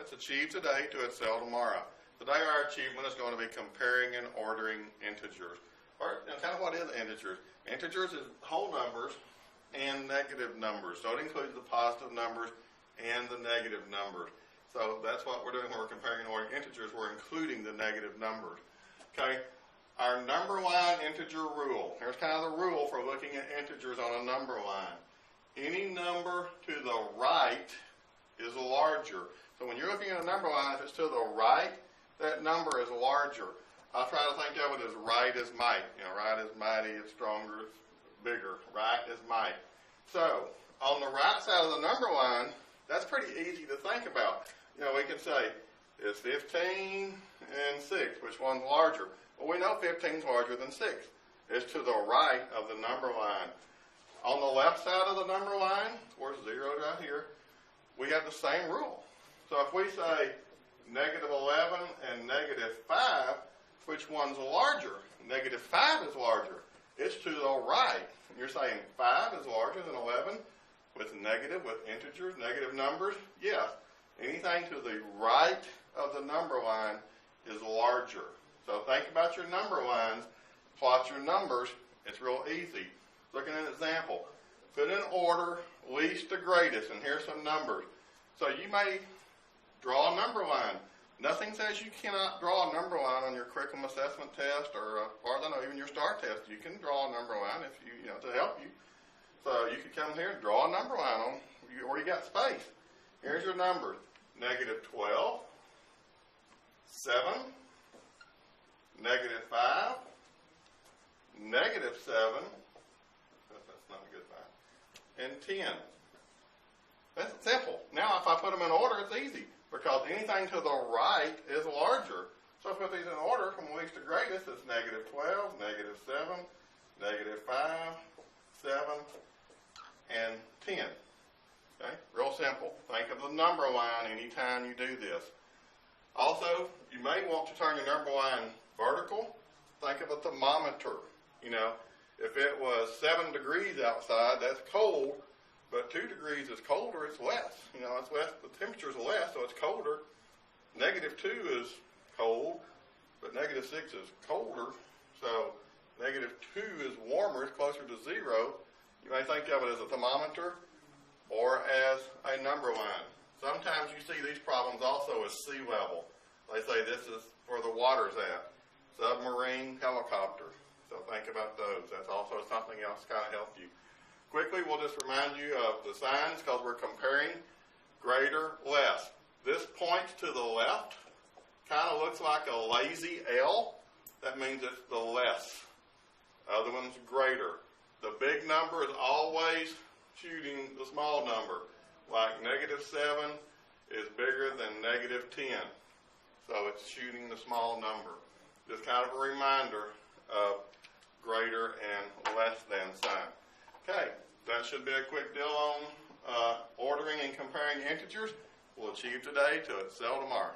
Let's achieve today to excel tomorrow. Today our achievement is going to be comparing and ordering integers. Or kind of what is integers? Integers is whole numbers and negative numbers. So it includes the positive numbers and the negative numbers. So that's what we're doing when we're comparing and ordering integers. We're including the negative numbers. Okay? Our number line integer rule. Here's kind of the rule for looking at integers on a number line. Any number to the right is larger. So when you're looking at a number line, if it's to the right, that number is larger. I try to think of it as right is might. You know, right is mighty, it's stronger, it's bigger. Right is might. So on the right side of the number line, that's pretty easy to think about. You know, we can say, is 15 and 6, which one's larger? Well, we know 15 is larger than 6. It's to the right of the number line. On the left side of the number line, where's 0 down here, we have the same rule. So if we say negative 11 and negative 5, which one's larger? Negative 5 is larger. It's to the right. You're saying 5 is larger than 11 with negative, with integers, negative numbers? Yes. Anything to the right of the number line is larger. So think about your number lines, plot your numbers. It's real easy. Look at an example. Put in order, least to greatest, and here's some numbers. So you may draw a number line. Nothing says you cannot draw a number line on your curriculum assessment test or I don't know, even your STAR test. You can draw a number line if you know, to help you. So you could come here and draw a number line on where you got space. Here's your numbers. Negative 12, 7, negative 5, negative 7, that's not a good 5, and 10. That's simple. Now if I put them in order, it's easy because anything to the right is larger. So if I put these in order from least to greatest, it's negative 12, negative 7, negative 5, 7, and 10. Okay? Real simple. Think of the number line anytime you do this. Also, you may want to turn your number line vertical. Think of a thermometer. You know, if it was 7 degrees outside, that's cold, but 2 degrees is colder, it's less. You know, it's less, the temperature's less, so it's colder. Negative 2 is cold, but negative 6 is colder, so negative 2 is warmer, it's closer to 0. You may think of it as a thermometer or as a number line. Sometimes you see these problems also as sea level. They say this is where the water's at. Submarine, helicopter. So think about those. That's also something else to kind of help you. Quickly, we'll just remind you of the signs because we're comparing greater, less. This points to the left. Kind of looks like a lazy L. That means it's the less. Other one's greater. The big number is always shooting the small number. Like negative 7 is bigger than negative 10. So it's shooting the small number. Just kind of a reminder of greater and less than sign. Okay, that should be a quick deal on ordering and comparing integers. We'll achieve today to excel tomorrow.